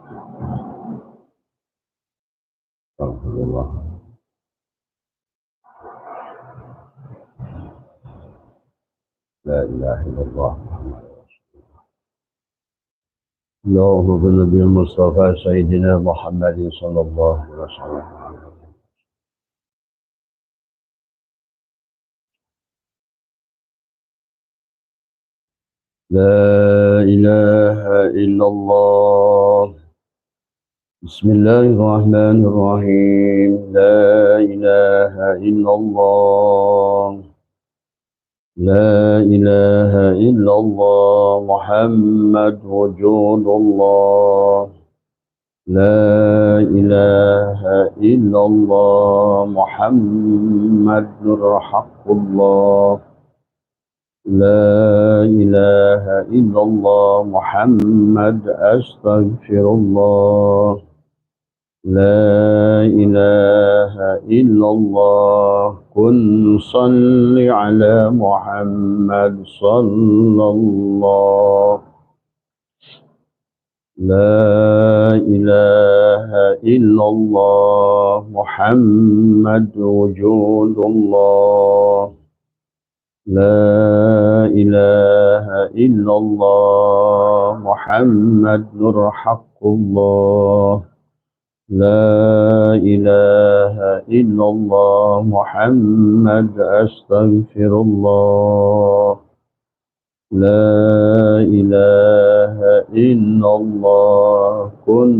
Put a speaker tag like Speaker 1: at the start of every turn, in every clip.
Speaker 1: Astagfirullah. La ilaha illallah. اللهم بالنبي المصطفى سيدنا محمد صلى الله عليه وسلم. لا إله إلا الله. بسم الله الرحمن الرحيم. لا إله إلا الله. لا إله إلا الله محمد رسول الله. لا إله إلا الله محمد حق الله. لا إله إلا الله محمد أستغفر الله. لا إله إلا الله كن صل على محمد صلى الله. لا إله إلا الله محمد وجود الله. لا إله إلا الله محمد نور حق الله. لا إله إلا الله محمد أستغفر الله. لا إله إلا الله كن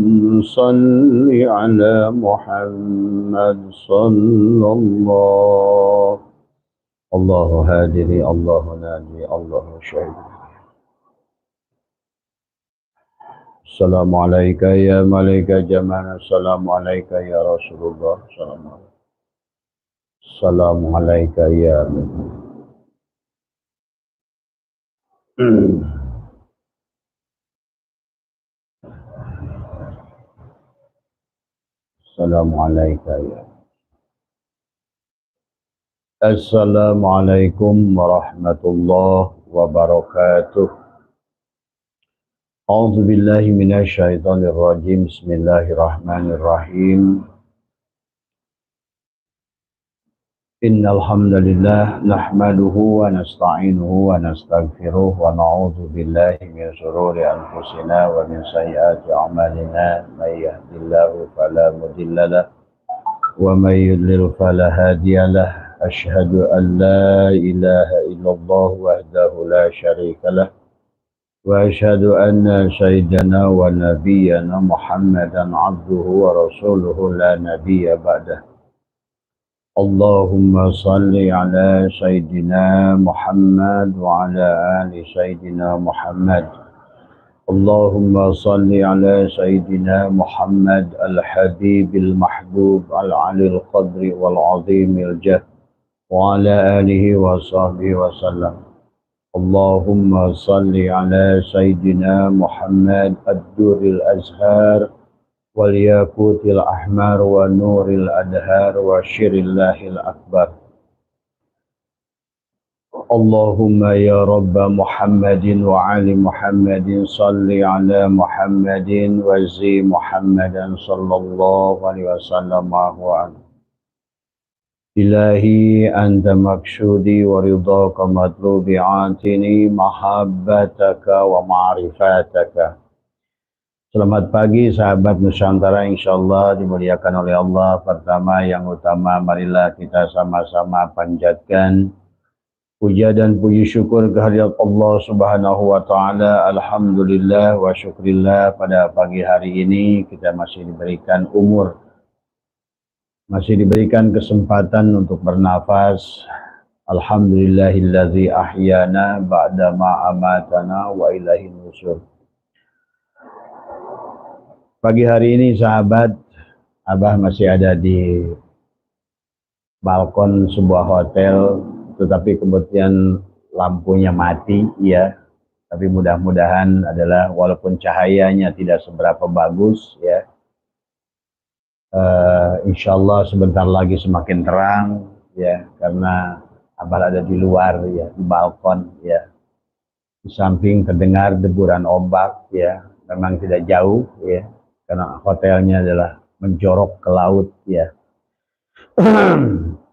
Speaker 1: صل على محمد صلى الله. الله هادي الله نادي الله شهيد. السلام عليك يا ملك جمال. السلام عليك يا رسول الله. السلام عليك يا السلام عليك يا السلام عليكم ورحمة الله وبركاته. أعوذ بالله من الشيطان الرجيم. بسم الله الرحمن الرحيم. إن الحمد لله نحمده ونستعينه ونستغفره ونعوذ بالله من شرور أنفسنا ومن سيئات أعمالنا. من يهد الله فلا مضل له ومن يضلل فلا هادي له. أشهد أن لا إله إلا الله وحده لا شريك له وأشهد أن سيدنا ونبينا محمدا عبده ورسوله لا نبي بعده. اللهم صل على سيدنا محمد وعلى آل سيدنا محمد. اللهم صل على سيدنا محمد الحبيب المحبوب العلي القدر والعظيم الجاه وعلى آله وصحبه وسلم. اللهم صل على سيدنا محمد الدر الأزهار والياقوت الأحمر ونور الأدهار وشر الله الأكبر. اللهم يا رب محمد وعلي محمد صل على محمد وزي محمدا صلى الله عليه وسلم وعنه. إلهي أنت مقصودي ورضاك مطلوبي عاتني محبتك ومعرفتك. Selamat pagi sahabat Nusantara, insyaallah dimuliakan oleh Allah. Pertama yang utama, marilah kita sama-sama panjatkan puja dan puji syukur kehadirat Allah Subhanahu wa taala. Alhamdulillah wa syukrillah, pada pagi hari ini kita masih diberikan umur, masih diberikan kesempatan untuk bernafas. Alhamdulillahillazi ahyana ba'da ma amatana wa ilaihin nusyur. Pagi hari ini sahabat, Abah masih ada di balkon sebuah hotel, tetapi kemudian lampunya mati ya. Tapi mudah-mudahan adalah walaupun cahayanya tidak seberapa bagus ya, insya Allah sebentar lagi semakin terang ya, karena Abah ada di luar ya, di balkon ya. Di samping terdengar deburan ombak ya, memang tidak jauh ya. karena hotelnya adalah menjorok ke laut ya.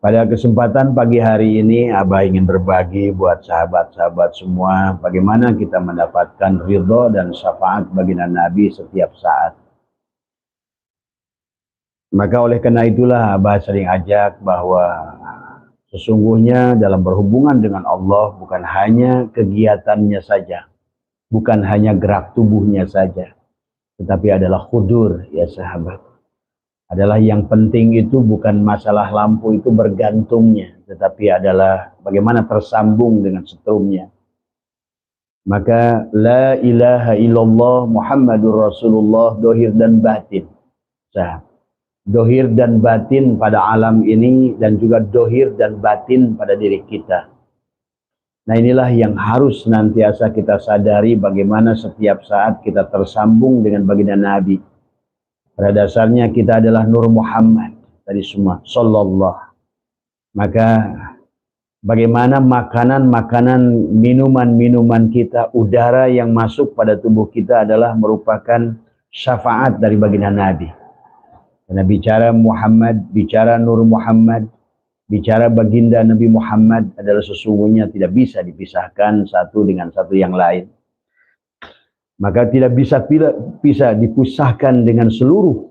Speaker 1: Pada kesempatan pagi hari ini Abah ingin berbagi buat sahabat-sahabat semua bagaimana kita mendapatkan ridho dan syafaat baginda Nabi setiap saat. Maka oleh karena itulah Abah sering ajak bahwa sesungguhnya dalam berhubungan dengan Allah bukan hanya kegiatannya saja, bukan hanya gerak tubuhnya saja, tetapi adalah khudur ya sahabat. Adalah yang penting itu bukan masalah lampu itu bergantungnya, tetapi adalah bagaimana tersambung dengan setrumnya. Maka la ilaha illallah Muhammadur Rasulullah dohir dan batin. Dohir dan batin pada alam ini dan juga dohir dan batin pada diri kita. Nah inilah yang harus senantiasa kita sadari bagaimana setiap saat kita tersambung dengan baginda Nabi. Pada dasarnya kita adalah Nur Muhammad tadi semua sallallahu. Maka bagaimana makanan-makanan, minuman-minuman kita, udara yang masuk pada tubuh kita adalah merupakan syafaat dari baginda Nabi. Karena bicara Muhammad, bicara Nur Muhammad, bicara baginda Nabi Muhammad adalah sesungguhnya tidak bisa dipisahkan satu dengan satu yang lain. Maka tidak bisa dipisahkan dengan seluruh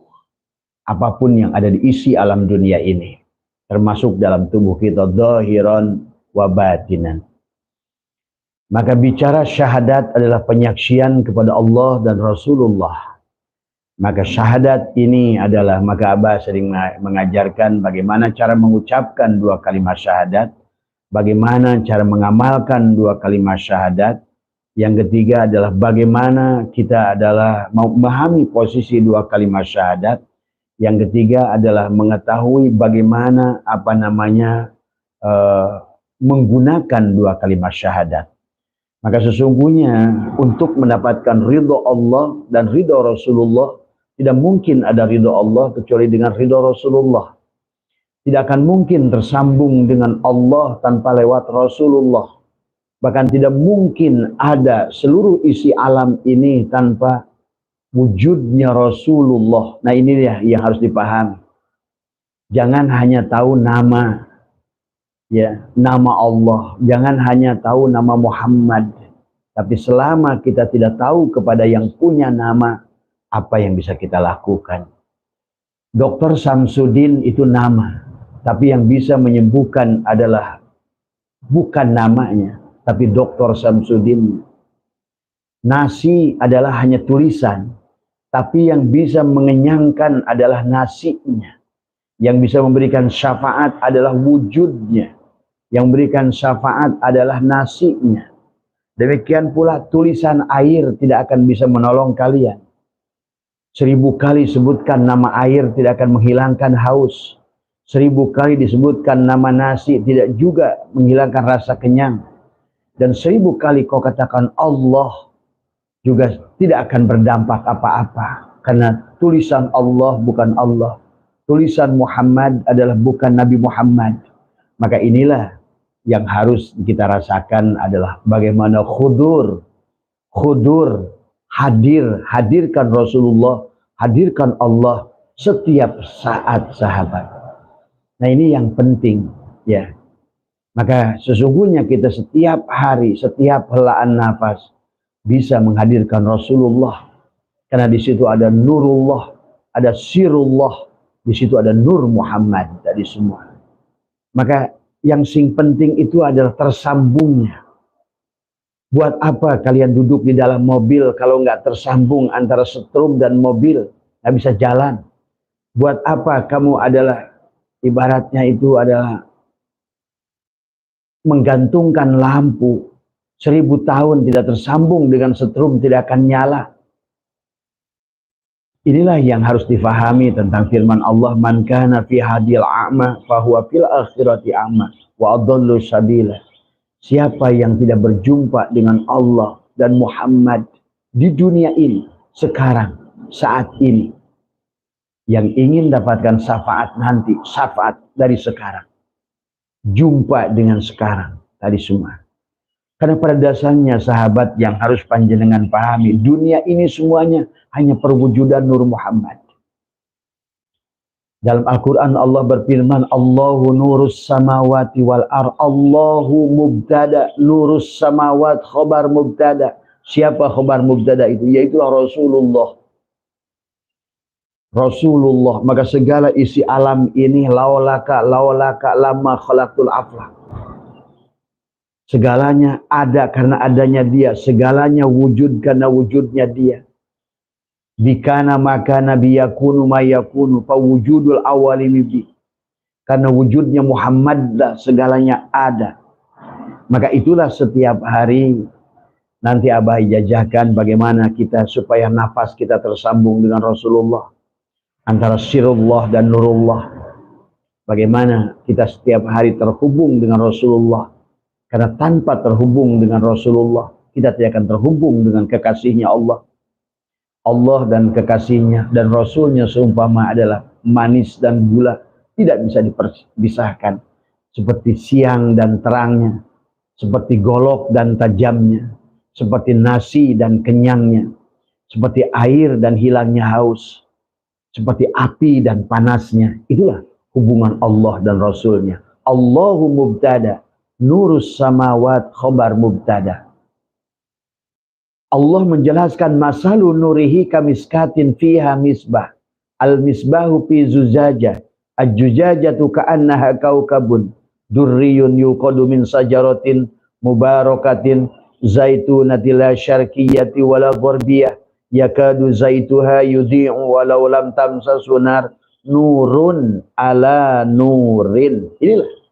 Speaker 1: apapun yang ada di isi alam dunia ini, termasuk dalam tubuh kita zahiran wa batinan. Maka bicara syahadat adalah penyaksian kepada Allah dan Rasulullah. Maka syahadat ini adalah, maka Abah sering mengajarkan bagaimana cara mengucapkan dua kalimat syahadat, bagaimana cara mengamalkan dua kalimat syahadat. Yang ketiga adalah bagaimana kita adalah memahami posisi dua kalimat syahadat. Yang ketiga adalah mengetahui bagaimana menggunakan dua kalimat syahadat. Maka sesungguhnya untuk mendapatkan ridho Allah dan ridho Rasulullah, tidak mungkin ada ridho Allah kecuali dengan ridho Rasulullah. Tidak akan mungkin tersambung dengan Allah tanpa lewat Rasulullah. Bahkan tidak mungkin ada seluruh isi alam ini tanpa wujudnya Rasulullah. Nah ini yang harus dipahami. Jangan hanya tahu nama, ya, nama Allah. Jangan hanya tahu nama Muhammad. Tapi selama kita tidak tahu kepada yang punya nama, apa yang bisa kita lakukan? Dr. Samsudin itu nama. Tapi yang bisa menyembuhkan adalah bukan namanya, tapi Dr. Samsudin. Nasi adalah hanya tulisan, tapi yang bisa mengenyangkan adalah nasinya. Yang bisa memberikan syafaat adalah wujudnya. Yang memberikan syafaat adalah nasinya. Demikian pula tulisan air tidak akan bisa menolong kalian. 1000 kali sebutkan nama air tidak akan menghilangkan haus. 1000 kali disebutkan nama nasi tidak juga menghilangkan rasa kenyang. Dan 1000 kali kau katakan Allah juga tidak akan berdampak apa-apa. Karena tulisan Allah bukan Allah. Tulisan Muhammad adalah bukan Nabi Muhammad. Maka inilah yang harus kita rasakan adalah bagaimana khudur, hadirkan Rasulullah, hadirkan Allah setiap saat sahabat. Nah ini yang penting ya. Maka sesungguhnya kita setiap hari, setiap helaan nafas bisa menghadirkan Rasulullah. Karena di situ ada nurullah, ada sirullah, di situ ada nur Muhammad tadi semua. Maka yang penting itu adalah tersambungnya. Buat apa kalian duduk di dalam mobil kalau nggak tersambung antara setrum dan mobil, nggak bisa jalan. Buat apa kamu adalah ibaratnya itu adalah menggantungkan lampu 1000 tahun tidak tersambung dengan setrum tidak akan nyala. Inilah yang harus difahami tentang firman Allah, man kana fi hadil a'ma fahuwa fil akhirati a'ma wa adallu sabila. Siapa yang tidak berjumpa dengan Allah dan Muhammad di dunia ini sekarang, saat ini, yang ingin dapatkan syafaat nanti, syafaat dari sekarang, jumpa dengan sekarang tadi semua, Karena pada dasarnya sahabat yang harus panjenengan pahami, dunia ini semuanya hanya perwujudan Nur Muhammad. Dalam Al-Quran Allah berfirman, Allahu nurus samawati wal ar. Allahu mubtada, nurus samawat khobar mubtada. Siapa khobar mubtada itu? Yaitulah Rasulullah. Rasulullah. Maka segala isi alam ini laulaka lama khalaqtul aflaq. Segalanya ada karena adanya dia. Segalanya wujud karena wujudnya dia. Bikana maka nabi yakunu mayakunu pawujudul awali mimpi. Karena wujudnya Muhammad lah segalanya ada. Maka itulah setiap hari nanti Abah jajahkan bagaimana kita supaya nafas kita tersambung dengan Rasulullah. Antara sirullah dan nurullah. Bagaimana kita setiap hari terhubung dengan Rasulullah. Karena tanpa terhubung dengan Rasulullah, kita tidak akan terhubung dengan kekasihnya Allah. Allah dan kekasihnya dan Rasulnya seumpama adalah manis dan gula, tidak bisa dipisahkan. Seperti siang dan terangnya, seperti golok dan tajamnya, seperti nasi dan kenyangnya, seperti air dan hilangnya haus, seperti api dan panasnya. Itulah hubungan Allah dan Rasulnya. Allahu mubtada, nurus samawat khobar mubtada. Allah menjelaskan masalu nurihi kamiskatin fiha misbah. Al-misbahu fi zujaja. Al-jujajatu ka'annaha kaukabun. Durriyun yuqadu min sajaratin mubarakatin. Zaitunatila syarkiyati wala gharbiyah. Yakadu zaituha yudhi'u walau lam tamsa sunar. Nurun ala nurin. Inilah.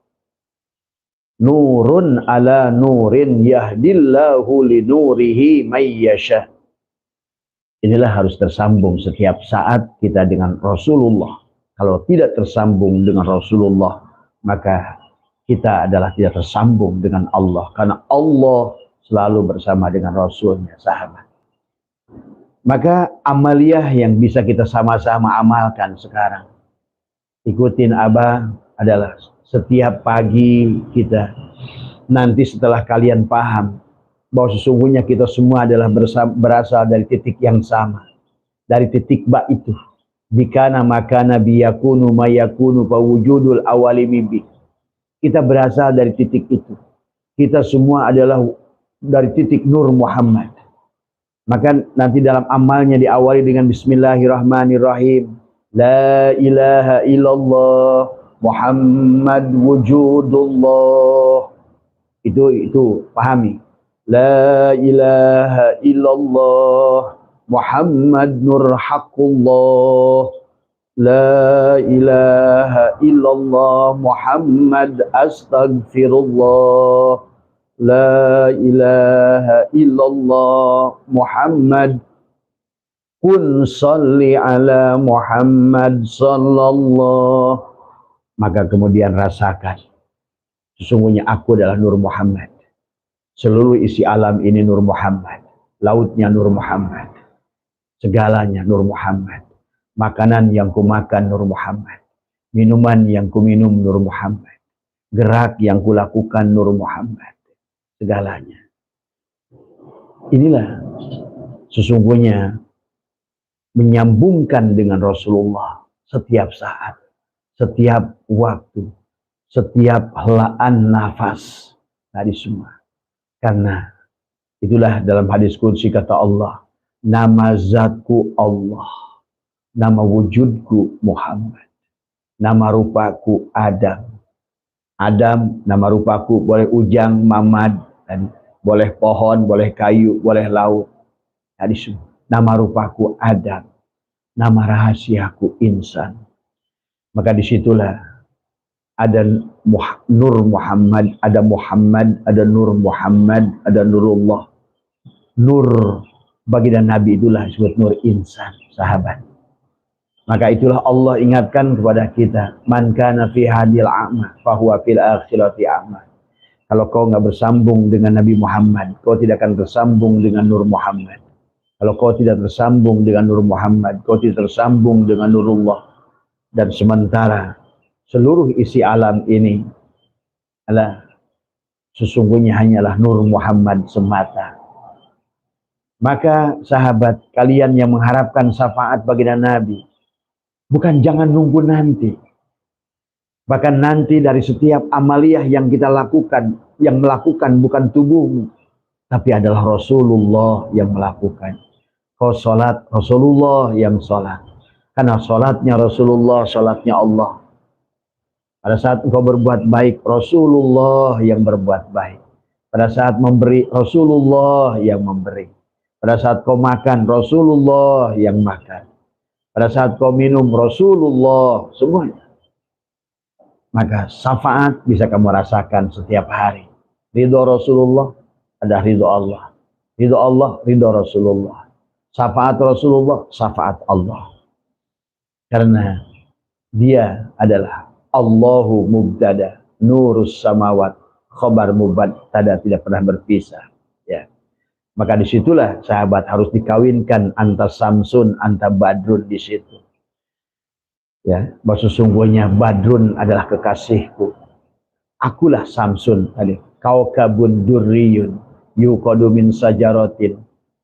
Speaker 1: Nurun ala nurin yahdillahu linurihi mayyasha. Inilah harus tersambung setiap saat kita dengan Rasulullah. Kalau tidak tersambung dengan Rasulullah, maka kita adalah tidak tersambung dengan Allah. Karena Allah selalu bersama dengan Rasulnya, sahabat. Maka amaliyah yang bisa kita sama-sama amalkan sekarang. Ikutin Abah adalah setiap pagi kita, nanti setelah kalian paham bahwa sesungguhnya kita semua adalah berasal dari titik yang sama, dari titik ba itu. Bikana maka nabi yakunu mayakunu pawujudul awali mimpi. Kita berasal dari titik itu. Kita semua adalah dari titik Nur Muhammad. Maka nanti dalam amalnya diawali dengan Bismillahirrahmanirrahim. La ilaha illallah Muhammad wujudullah. Itu pahami. La ilaha illallah Muhammad nur haqqullah. La ilaha illallah Muhammad astaghfirullah. La ilaha illallah Muhammad kun salli ala Muhammad sallallahu. Maka kemudian rasakan, sesungguhnya aku adalah Nur Muhammad. Seluruh isi alam ini Nur Muhammad. Lautnya Nur Muhammad. Segalanya Nur Muhammad. Makanan yang kumakan Nur Muhammad. Minuman yang kuminum Nur Muhammad. Gerak yang kulakukan Nur Muhammad. Segalanya. Inilah sesungguhnya menyambungkan dengan Rasulullah setiap saat. Setiap waktu, setiap helaan nafas, tadi semua. Karena itulah dalam hadis qudsi kata Allah, nama zatku Allah, nama wujudku Muhammad, nama rupaku Adam. Adam, nama rupaku boleh ujang, mamad, dan boleh pohon, boleh kayu, boleh laut. Tadi semua. Nama rupaku Adam, nama rahasiaku insan. Maka disitulah ada Nur Muhammad, ada Muhammad, ada Nur Muhammad, ada Nurullah. Nur bagi dan Nabi itulah disebut Nur insan, sahabat. Maka itulah Allah ingatkan kepada kita, man kana fi hadil a'ma fahuwa fil akhirati a'ma. Kalau kau nggak bersambung dengan Nabi Muhammad, kau tidak akan tersambung dengan Nur Muhammad. Kalau kau tidak tersambung dengan Nur Muhammad, kau tidak tersambung dengan Nurullah. Dan sementara seluruh isi alam ini adalah Sesungguhnya hanyalah Nur Muhammad semata. Maka sahabat, kalian yang mengharapkan syafaat baginda Nabi, bukan jangan nunggu nanti. Bahkan nanti dari setiap amaliyah yang kita lakukan, yang melakukan bukan tubuhmu, tapi adalah Rasulullah yang melakukan. Kau sholat, Rasulullah yang sholat. Karena sholatnya Rasulullah, sholatnya Allah. Pada saat engkau berbuat baik, Rasulullah yang berbuat baik. Pada saat memberi, Rasulullah yang memberi. Pada saat kau makan, Rasulullah yang makan. Pada saat kau minum, Rasulullah, semuanya. Maka syafaat bisa kamu rasakan setiap hari. Ridho Rasulullah, ada ridho Allah. Ridho Allah, ridho Rasulullah. Syafaat Rasulullah, syafaat Allah. Karena dia adalah Allahu mubtada, nurus samawat, khobar mubtada, tidak pernah berpisah. Ya. Maka disitulah sahabat harus dikawinkan antara Samsun, antara Badrun di situ. Ya, bahwa sesungguhnya Badrun adalah kekasihku. Akulah Samsun tadi. Kaukabun durriyun yuqadu min sajaratin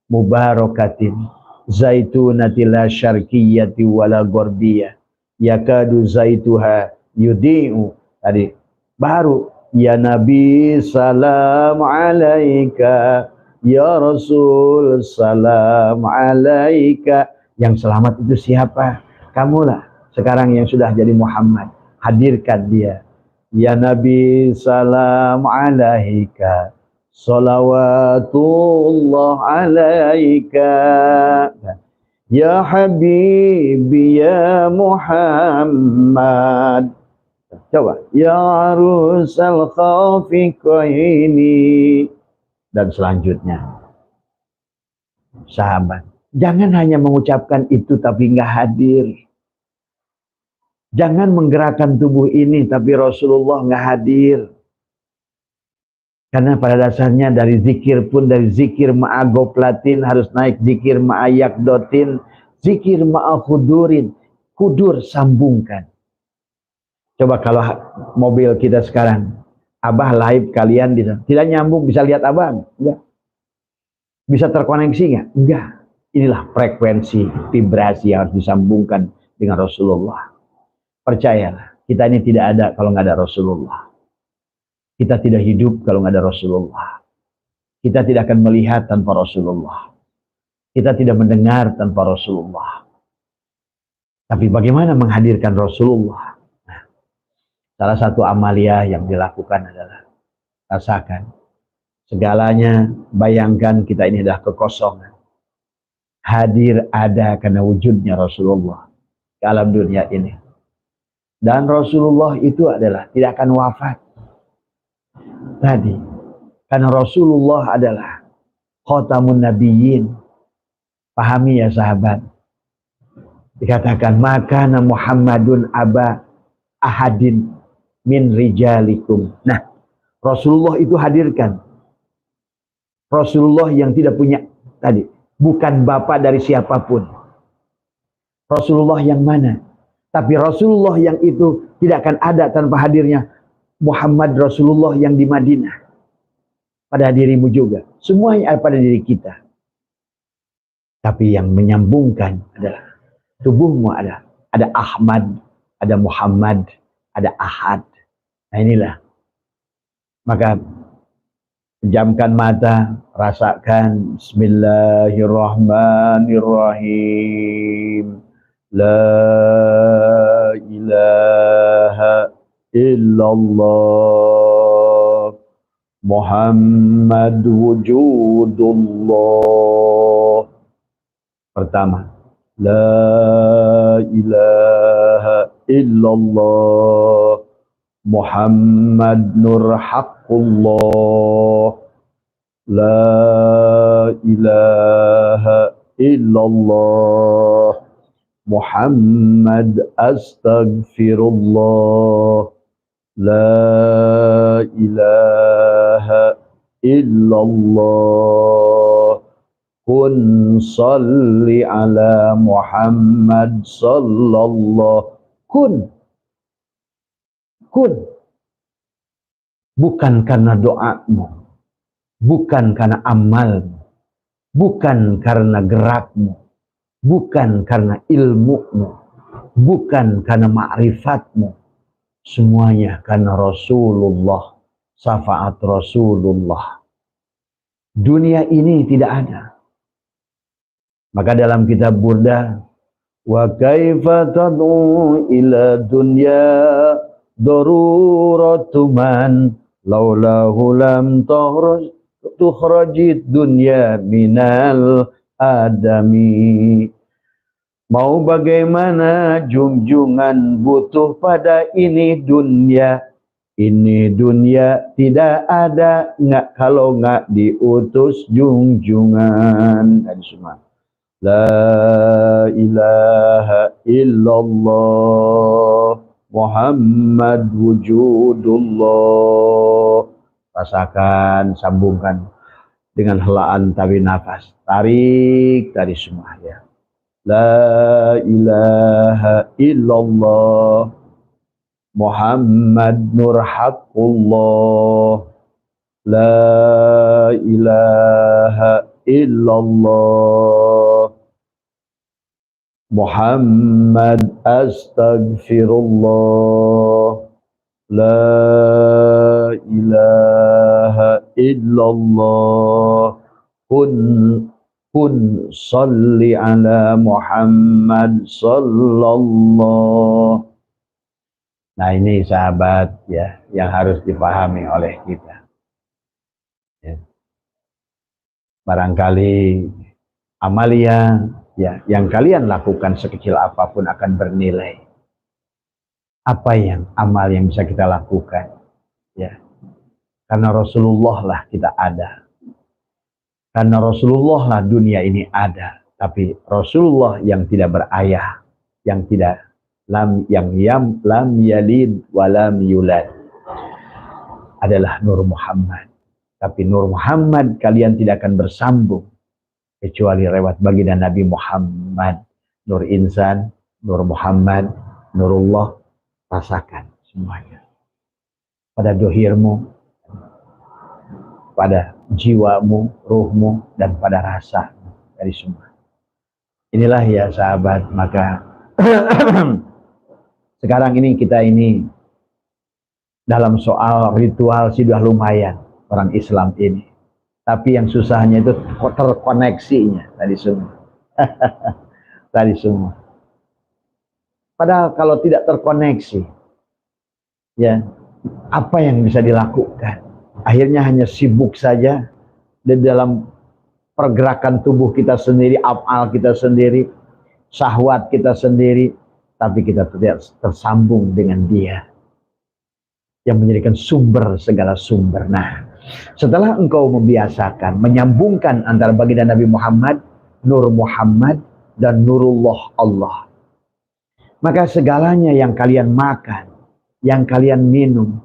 Speaker 1: mubarakatin zaitunati la syarqiyati wala gharbiyah yakadu zaituha yudi'u. Tadi baru ya Nabi salam alaika, ya Rasul salam alaika. Yang selamat itu siapa? Kamulah sekarang yang sudah jadi Muhammad. Hadirkan dia. Ya Nabi salam alaika, salawatullah alaika, ya Habibi ya Muhammad. Coba, ya arusal khafiqaini. Dan selanjutnya, sahabat, jangan hanya mengucapkan itu tapi nggak hadir. Jangan menggerakkan tubuh ini tapi Rasulullah nggak hadir. Karena pada dasarnya dari zikir pun, dari zikir ma'agoplatin harus naik zikir ma'ayakdotin, zikir ma'akhudurin. Kudur sambungkan. Coba kalau mobil kita sekarang, Abah live kalian di sana, tidak nyambung, bisa lihat Abah? Enggak. Bisa terkoneksi enggak? Enggak. Inilah frekuensi, vibrasi yang harus disambungkan dengan Rasulullah. Percayalah, kita ini tidak ada kalau nggak ada Rasulullah. Kita tidak hidup kalau nggak ada Rasulullah. Kita tidak akan melihat tanpa Rasulullah. Kita tidak mendengar tanpa Rasulullah. Tapi bagaimana menghadirkan Rasulullah? Nah, salah satu amalia yang dilakukan adalah rasakan segalanya. Bayangkan kita ini adalah kekosongan. Hadir ada karena wujudnya Rasulullah ke alam dunia ini. Dan Rasulullah itu adalah tidak akan wafat. Tadi, karena Rasulullah adalah khatamun nabiyyin. Pahami ya sahabat. Dikatakan, maka Muhammadun aba ahadin min rijalikum. Nah, Rasulullah itu hadirkan. Rasulullah yang tidak punya, tadi, bukan bapak dari siapapun. Rasulullah yang mana? Tapi Rasulullah yang itu tidak akan ada tanpa hadirnya Muhammad Rasulullah yang di Madinah. Pada dirimu juga. Semuanya ada pada diri kita. Tapi yang menyambungkan adalah tubuhmu ada Ahmad, ada Muhammad, ada Ahad. Nah inilah. Maka pejamkan mata, rasakan Bismillahirrahmanirrahim. La ilaha illallah Muhammad wujudullah. Pertama, la ilaha illallah Muhammad nur haqqullah. La ilaha illallah Muhammad astaghfirullah. La ilaha illallah kun salli ala Muhammad sallallahu kun bukan karena doamu, bukan karena amalmu, bukan karena gerakmu, bukan karena ilmumu, bukan karena ma'rifatmu. Semuanya karena Rasulullah, syafaat Rasulullah. Dunia ini tidak ada. Maka dalam kitab Burda, wa kaifa tad'u ila dunya daruratu man laulahu lam tukhrajid dunya minal adami. Mau bagaimana junjungan butuh pada ini dunia. Ini dunia tidak ada kalau nggak diutus junjungan. Tadi semua. La ilaha illallah Muhammad wujudullah. Rasakan, sambungkan dengan helaan tawi nafas. Tarik tadi semua ya. La ilaha illallah Muhammad nur haqqullah. La ilaha illallah Muhammad astaghfirullah. La ilaha illallah kun salli ala Muhammad sallallahu. Nah ini sahabat ya yang harus dipahami oleh kita. Ya. Barangkali amalia ya yang kalian lakukan sekecil apapun akan bernilai. Apa yang amal yang bisa kita lakukan? Ya. Karena Rasulullah lah kita ada. Karena Rasulullah lah dunia ini ada, tapi Rasulullah yang tidak berayah, yang tidak lam yalid wa lam yulad adalah Nur Muhammad. Tapi Nur Muhammad kalian tidak akan bersambung kecuali lewat baginda Nabi Muhammad. Nur insan, Nur Muhammad, Nurullah, rasakan semuanya. Pada dohirmu, pada jiwamu, ruhmu, dan pada rasamu dari semua. Inilah ya sahabat, maka sekarang ini kita ini dalam soal ritual sudah lumayan orang Islam ini. Tapi yang susahnya itu terkoneksinya tadi semua. Tadi semua. Padahal kalau tidak terkoneksi, ya apa yang bisa dilakukan? Akhirnya hanya sibuk saja di dalam pergerakan tubuh kita sendiri, af'al kita sendiri, syahwat kita sendiri, tapi kita tidak tersambung dengan Dia yang menjadikan sumber segala sumber. Nah, setelah engkau membiasakan menyambungkan antara baginda Nabi Muhammad, Nur Muhammad, dan Nurullah Allah, maka segalanya yang kalian makan, yang kalian minum,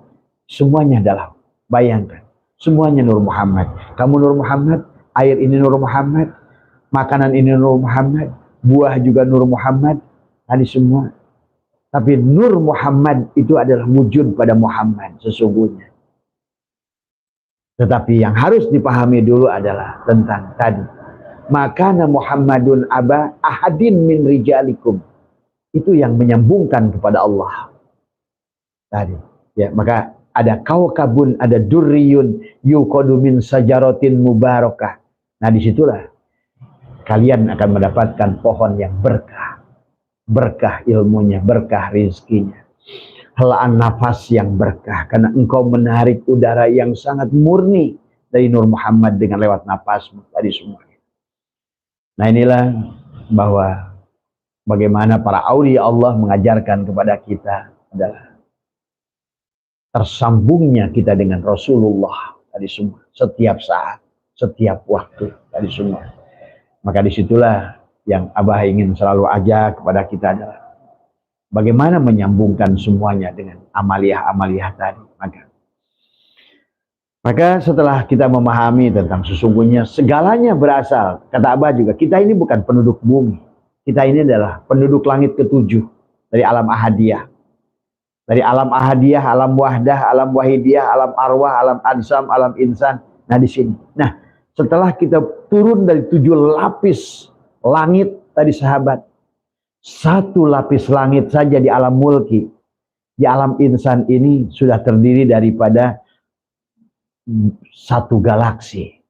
Speaker 1: semuanya adalah, bayangkan, semuanya Nur Muhammad. Kamu Nur Muhammad, air ini Nur Muhammad, makanan ini Nur Muhammad, buah juga Nur Muhammad, tadi semua. Tapi Nur Muhammad itu adalah wujud pada Muhammad sesungguhnya. Tetapi yang harus dipahami dulu adalah tentang tadi. Makana Muhammadun aba ahadin min rijalikum. Itu yang menyambungkan kepada Allah. Tadi. Ya, maka ada kaukabun, ada durriyun yuqadu min sajaratin mubarakah. Nah, disitulah kalian akan mendapatkan pohon yang berkah. Berkah ilmunya, berkah rezekinya. Helaan nafas yang berkah. Karena engkau menarik udara yang sangat murni dari Nur Muhammad dengan lewat nafasmu tadi semuanya. Nah inilah bahwa bagaimana para aulia Allah mengajarkan kepada kita adalah tersambungnya kita dengan Rasulullah tadi semua. Setiap saat, setiap waktu tadi semua. Maka disitulah yang Abah ingin selalu ajak kepada kita adalah bagaimana menyambungkan semuanya dengan amaliyah-amaliyah tadi. Maka setelah kita memahami tentang sesungguhnya segalanya berasal, kata Abah juga, kita ini bukan penduduk bumi. Kita ini adalah penduduk langit ketujuh dari alam ahadiyah. Dari alam ahadiyah, alam wahdah, alam wahidiyah, alam arwah, alam ansam, alam insan. Nah di sini. Nah setelah kita turun dari 7 lapis langit tadi sahabat, 1 lapis langit saja di alam mulki, di alam insan ini sudah terdiri daripada 1 galaksi.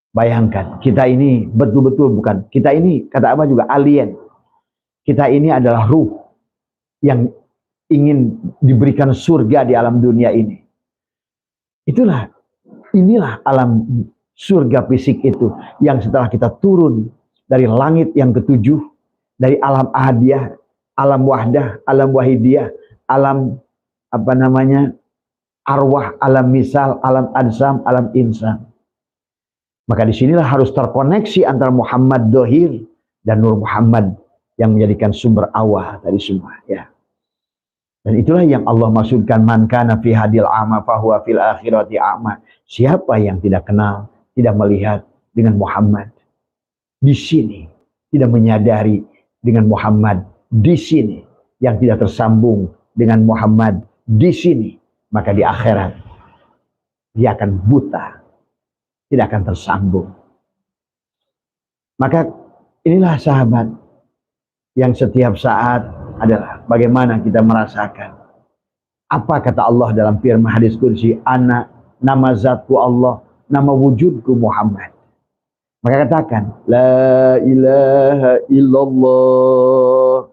Speaker 1: Bayangkan, kita ini betul-betul bukan, kita ini kata apa juga alien. Kita ini adalah ruh yang ingin diberikan surga di alam dunia ini. Inilah alam surga fisik itu yang setelah kita turun dari langit yang ke-7, dari alam ahadiyah, alam wahdah, alam wahidiyah, alam arwah, alam misal, alam ansam, alam insan. Maka disinilah harus terkoneksi antara Muhammad Dohir dan Nur Muhammad yang menjadikan sumber awal tadi semua ya. Dan itulah yang Allah maksudkan, man kana fi hadil a'ma fahuwa fil akhirati a'ma. Siapa yang tidak kenal, tidak melihat dengan Muhammad di sini, tidak menyadari dengan Muhammad di sini, yang tidak tersambung dengan Muhammad di sini, maka di akhirat dia akan buta, tidak akan tersambung. Maka inilah sahabat yang setiap saat adalah bagaimana kita merasakan apa kata Allah dalam firman hadis qudsi, ana, nama zatku Allah, nama wujudku Muhammad. Maka katakan la ilaha illallah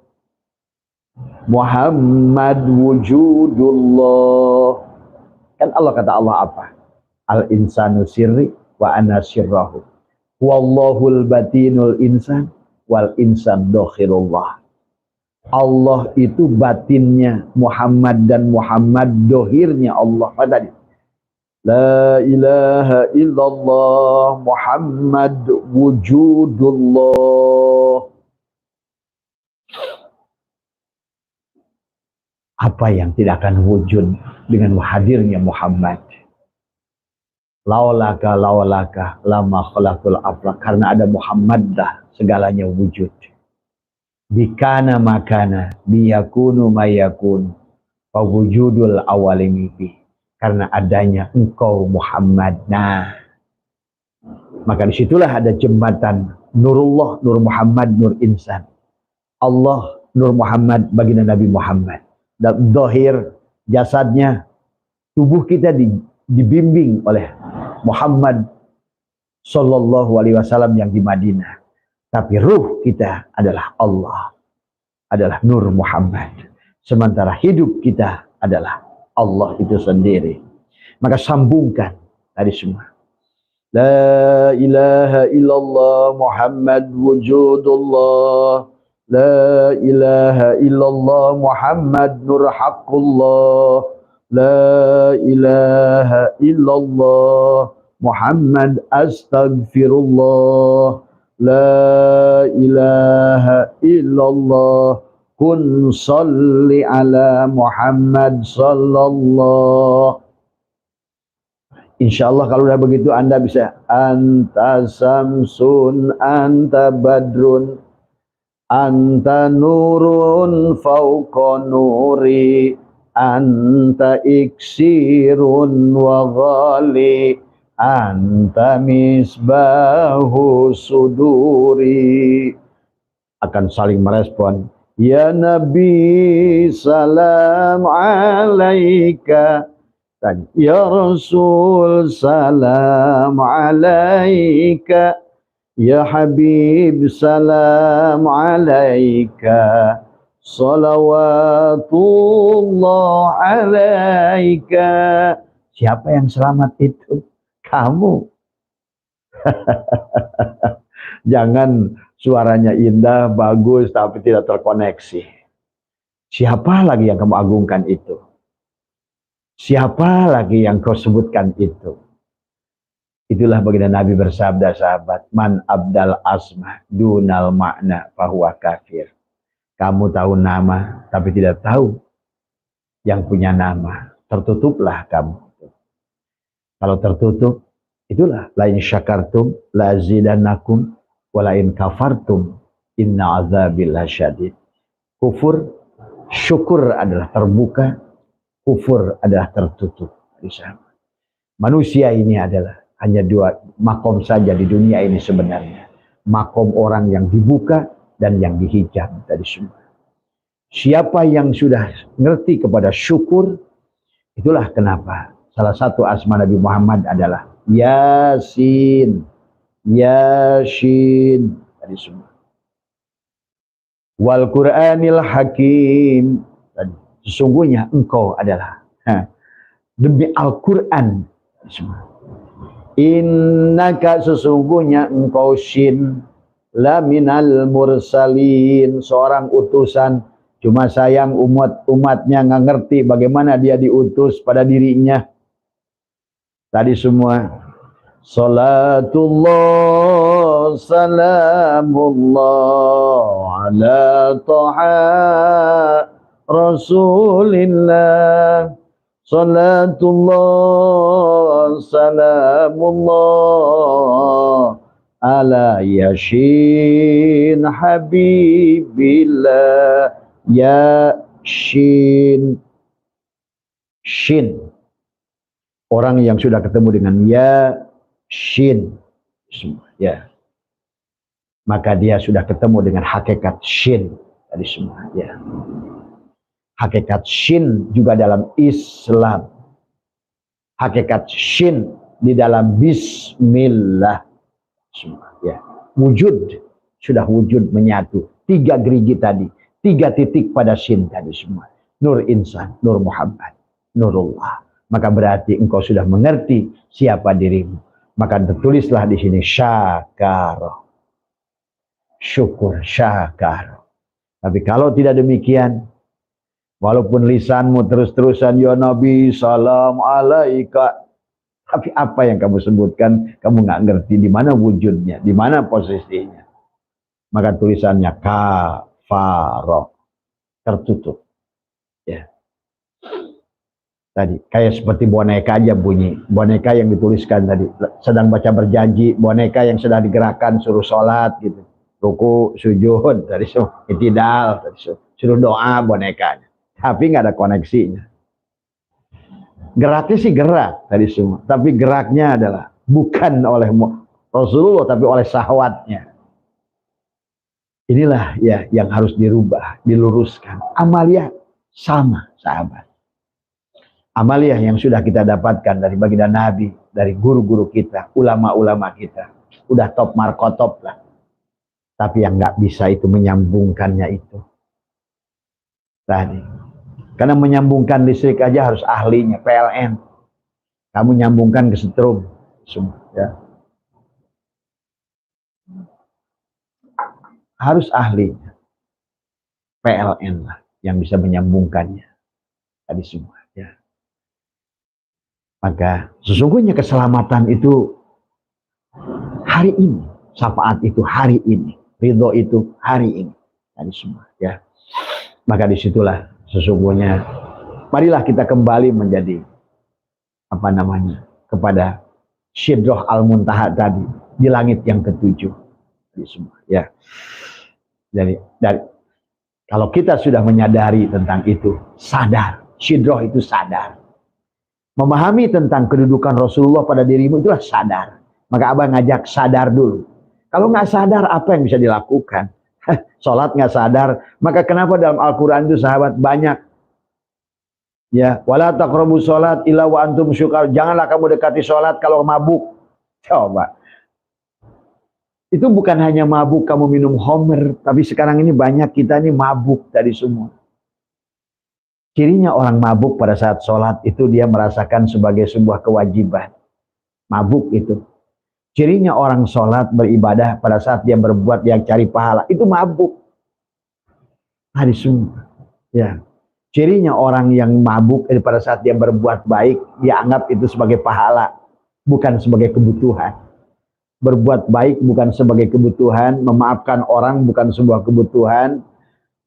Speaker 1: Muhammad wujudullah. Kan Allah kata Allah apa? Al insanu sirri wa ana sirrahu wallahul batinul insan wal insan dohirullah. Allah itu batinnya Muhammad dan Muhammad dohirnya Allah. Apa tadi? La ilaha illallah Muhammad wujudullah. Apa yang tidak akan wujud dengan hadirnya Muhammad? Laulaka lama khalaqul aflaq. Karena ada Muhammad dah segalanya wujud. Bikana makana biyakunu mayakun fawujudul awalimipi. Karena adanya engkau Muhammad. Nah, maka disitulah ada jembatan Nurullah, Nur Muhammad, Nur Insan. Allah, Nur Muhammad, baginda Nabi Muhammad. Dan dohir jasadnya, tubuh kita dibimbing oleh Muhammad Sallallahu Alaihi Wasallam yang di Madinah. Tapi ruh kita adalah Allah, adalah Nur Muhammad. Sementara hidup kita adalah Allah itu sendiri. Maka sambungkan tadi semua. La ilaha illallah Muhammad wujudullah. La ilaha illallah Muhammad nur haqqullah. La ilaha illallah Muhammad astaghfirullah. La ilaha illallah kun salli ala Muhammad sallallahu. Insyaallah kalau udah begitu Anda bisa anta samsun anta badrun anta nurun fauqa nuri anta iksirun wa ghali anta misbahu suduri. Akan saling merespon. Ya Nabi salam alaika, dan ya Rasul salam alaika, ya Habib salam alaika, salawatullah alaika. Siapa yang selamat itu? Kamu. Jangan suaranya indah, bagus, tapi tidak terkoneksi. Siapa lagi yang kamu agungkan itu? Siapa lagi yang kau sebutkan itu? Itulah baginda Nabi bersabda, sahabat, man abdal asma dunal makna fahuwa kafir. Kamu tahu nama, tapi tidak tahu yang punya nama. Tertutuplah kamu. Kalau tertutup, itulah lain syakartum la zidannakum walain kafartum inna azabil syadid. Kufur Syukur adalah terbuka, kufur adalah tertutup. Manusia ini adalah hanya dua makom saja di dunia ini sebenarnya. Makom orang yang dibuka dan yang dihijab tadi semua. Siapa yang sudah ngerti kepada syukur, itulah kenapa salah satu asma Nabi Muhammad adalah Yasin. Yasin tadi semua. Wal Qur'anil Hakim. Sesungguhnya engkau adalah demi Al-Quran. Innaka sesungguhnya engkau Shin la minal mursalin, seorang utusan. Cuma sayang umatnya nggak ngerti bagaimana dia diutus pada dirinya. Tadi semua salatullah salamullah ala taha Rasulillah. Salatullah salamullah ala Yasin Habibillah. Yasin. Shin. Orang yang sudah ketemu dengan Yasin. Ya. Maka dia sudah ketemu dengan hakikat Shin. Tadi semua. Ya. Hakikat Shin juga dalam Islam. Hakikat Shin di dalam Bismillah. Ya. Wujud. Sudah wujud menyatu. 3 gerigi tadi. 3 titik pada Shin tadi semua. Nur insan, Nur Muhammad, Nurullah. Maka berarti engkau sudah mengerti siapa dirimu. Maka tertulislah di sini syakar. Syukur, syakar. Tapi kalau tidak demikian, walaupun lisanmu terus-terusan ya Nabi salam alaika, tapi apa yang kamu sebutkan kamu nggak ngerti di mana wujudnya, di mana posisinya. Maka tulisannya kafaro, tertutup. Ya. Tadi kayak seperti boneka aja bunyi. Boneka yang dituliskan tadi sedang baca berjanji, boneka yang sedang digerakkan suruh sholat gitu. Ruku, sujud, dari itidal, suruh doa bonekanya. Tapi nggak ada koneksinya. Geraknya sih gerak tadi semua, tapi geraknya adalah bukan oleh Rasulullah tapi oleh syahwatnya. Inilah ya yang harus dirubah, diluruskan. Amaliyah sama sahabat. Amaliyah yang sudah kita dapatkan dari baginda Nabi, dari guru-guru kita, ulama-ulama kita, udah top markotop lah. Tapi yang nggak bisa itu menyambungkannya itu. Tadi. Karena menyambungkan listrik aja harus ahlinya, PLN. Kamu nyambungkan ke setrum, semua, ya. Harus ahlinya, PLN lah yang bisa menyambungkannya. Tadi semua, ya. Maka sesungguhnya keselamatan itu hari ini, syafaat itu hari ini, ridho itu hari ini. Tadi semua, ya. Maka disitulah sesungguhnya marilah kita kembali menjadi kepada Sidroh Al-Muntaha tadi di langit yang ke-7 di semua, ya. Jadi kalau kita sudah menyadari tentang itu, sadar, Sidroh itu sadar, memahami tentang kedudukan Rasulullah pada dirimu itulah sadar. Maka abang ngajak sadar dulu. Kalau nggak sadar apa yang bisa dilakukan? Sholat nggak sadar, maka kenapa dalam Al-Quran itu sahabat banyak, ya, wala taqrabu sholat illa wa antum syukar, janganlah kamu dekati sholat kalau mabuk. Coba, itu bukan hanya mabuk kamu minum homer, tapi sekarang ini banyak kita ini mabuk tadi semua. Cirinya orang mabuk pada saat sholat itu dia merasakan sebagai sebuah kewajiban. Mabuk itu. Cirinya orang sholat beribadah pada saat dia berbuat yang cari pahala. Itu mabuk. Hari semua. Ya. Cirinya orang yang mabuk pada saat dia berbuat baik, dia anggap itu sebagai pahala. Bukan sebagai kebutuhan. Berbuat baik bukan sebagai kebutuhan. Memaafkan orang bukan sebuah kebutuhan.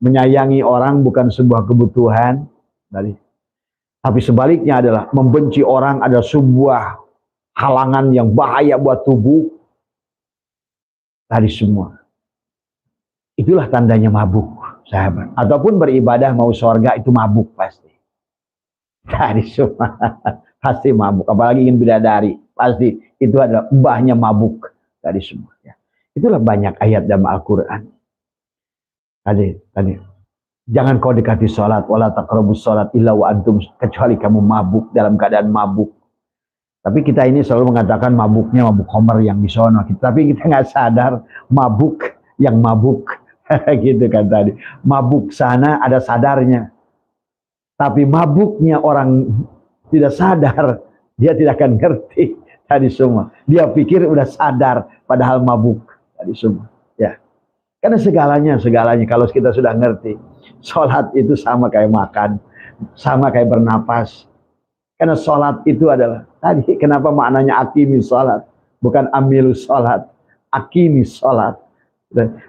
Speaker 1: Menyayangi orang bukan sebuah kebutuhan. Tapi sebaliknya adalah membenci orang adalah sebuah halangan yang bahaya buat tubuh. Tadi semua. Itulah tandanya mabuk sahabat. Ataupun beribadah mau surga itu mabuk pasti. Dari semua pasti mabuk. Apalagi ingin bidadari, pasti itu adalah mbahnya mabuk dari semua. Ya. Itulah banyak ayat dalam Al-Quran. Tadi. Jangan kau dekati sholat, wala taqrabus sholat illa wa antum, kecuali kamu mabuk, dalam keadaan mabuk. Tapi kita ini selalu mengatakan mabuknya mabuk Homer yang di sono. Tapi kita nggak sadar mabuk yang mabuk. Gitu kan tadi. Mabuk sana ada sadarnya. Tapi mabuknya orang tidak sadar, dia tidak akan ngerti tadi semua. Dia pikir udah sadar, padahal mabuk tadi semua. Ya, karena segalanya kalau kita sudah ngerti, sholat itu sama kayak makan, sama kayak bernapas. Karena sholat itu adalah, tadi kenapa maknanya akimi sholat, bukan amilu sholat, akimi sholat.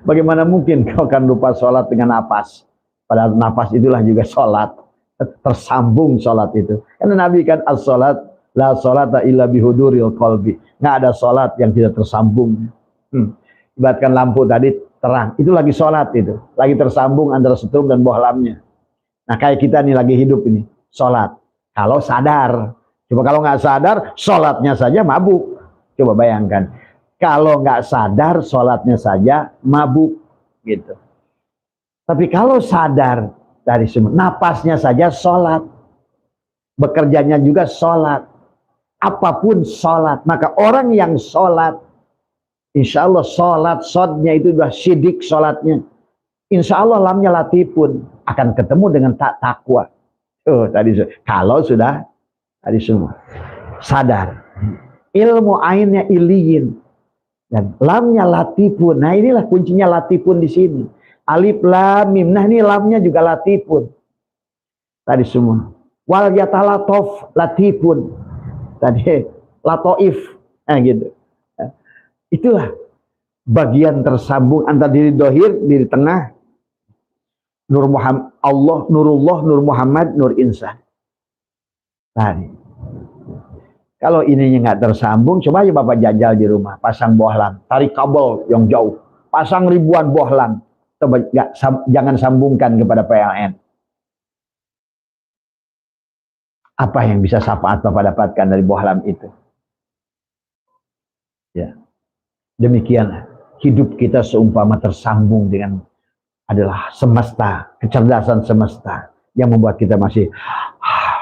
Speaker 1: Bagaimana mungkin kau akan lupa sholat dengan napas, padahal napas itulah juga sholat, tersambung sholat itu. Karena Nabi kan as-sholat, la sholata illa bihuduril qalbi, nggak ada sholat yang tidak tersambung. Ibaratkan lampu tadi terang, itu lagi sholat itu, lagi tersambung antara setrum dan bohlamnya. Nah kayak kita nih lagi hidup ini, sholat. Kalau sadar, coba kalau nggak sadar, sholatnya saja mabuk. Coba bayangkan, kalau nggak sadar, sholatnya saja mabuk, gitu. Tapi kalau sadar dari semua, napasnya saja sholat, bekerjanya juga sholat, apapun sholat. Maka orang yang sholat, insya Allah sholat, shodnya itu sudah syidik sholatnya. Insya Allah lamnya latifun, akan ketemu dengan takwa. Tadi kalau sudah tadi semua sadar, ilmu ainnya iliyin dan lamnya latifun. Nah inilah kuncinya latifun di sini. Alif lam mim. Nah ini lamnya juga latifun. Tadi semua. Wal yatalatof latifun. Tadi latoif. Gitu. Itulah bagian tersambung antara diri dohir, diri tengah. Nur Muhammad, Allah, Nurullah, Nur Muhammad, Nur Insan. Tadi. Kalau ininya nggak tersambung, coba aja Bapak jajal di rumah, pasang bohlam, tarik kabel yang jauh, pasang ribuan bohlam, coba jangan sambungkan kepada PLN. Apa yang bisa syafaat Bapak dapatkan dari bohlam itu? Ya, demikian hidup kita seumpama tersambung dengan adalah semesta, kecerdasan semesta yang membuat kita masih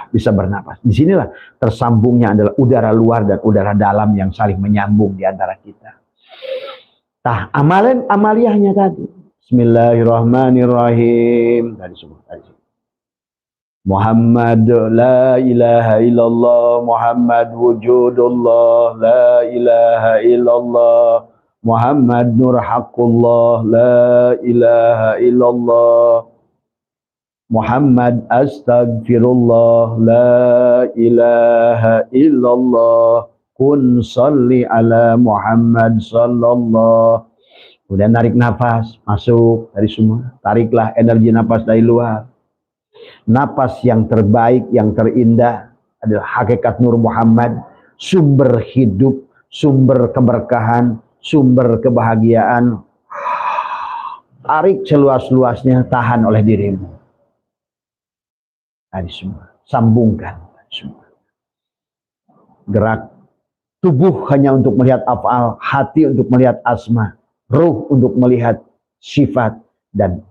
Speaker 1: bisa bernapas. Di sinilah tersambungnya adalah udara luar dan udara dalam yang saling menyambung di antara kita. Nah, amaliyahnya tadi. Bismillahirrahmanirrahim. Tadi semua. Muhammad la ilaha illallah, Muhammad wujudullah, la ilaha illallah. Muhammad nur haqqullah, la ilaha illallah. Muhammad astagfirullah, la ilaha illallah. Kun salli ala Muhammad sallallahu. Kemudian narik nafas, masuk dari semua. Tariklah energi nafas dari luar. Nafas yang terbaik, yang terindah adalah hakikat Nur Muhammad, sumber hidup, sumber keberkahan, sumber kebahagiaan. Tarik seluas-luasnya, tahan oleh dirimu. Tadi semua, sambungkan semua. Gerak tubuh hanya untuk melihat af'al, hati untuk melihat asma, ruh untuk melihat sifat, dan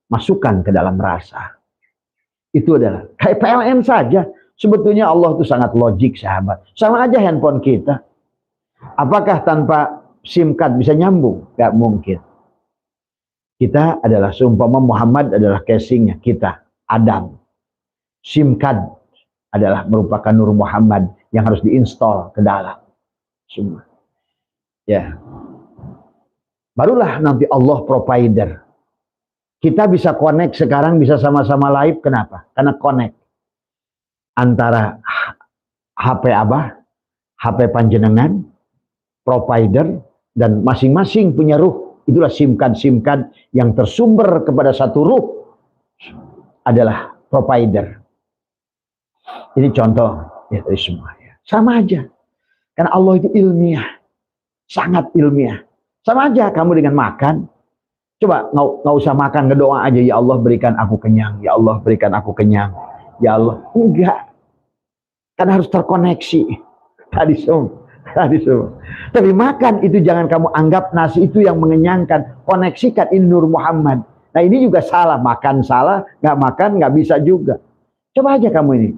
Speaker 1: masukkan ke dalam rasa. Itu adalah kayak PLN saja. Sebetulnya Allah itu sangat logik, sahabat. Sama aja handphone kita. Apakah tanpa SIM card bisa nyambung? Gak mungkin. Kita adalah seumpama Muhammad adalah casingnya kita, Adam. SIM card adalah merupakan Nur Muhammad yang harus diinstal ke dalam semua. Ya. Barulah nanti Allah provider. Kita bisa connect sekarang, bisa sama-sama live. Kenapa? Karena connect antara HP Abah, HP panjenengan, provider, dan masing-masing punya ruh. Itulah SIM card yang tersumber kepada satu ruh adalah provider. Ini contoh ya dari semua. Sama aja. Karena Allah itu ilmiah, sangat ilmiah. Sama aja kamu dengan makan. Coba nggak usah makan, ngedoa aja, ya Allah berikan aku kenyang, ya Allah berikan aku kenyang, ya Allah. Enggak, kan harus terkoneksi. Tadi semua. Tapi makan itu jangan kamu anggap nasi itu yang mengenyangkan. Koneksikan ini Nur Muhammad. Nah ini juga salah, makan salah, nggak makan nggak bisa juga. Coba aja kamu ini,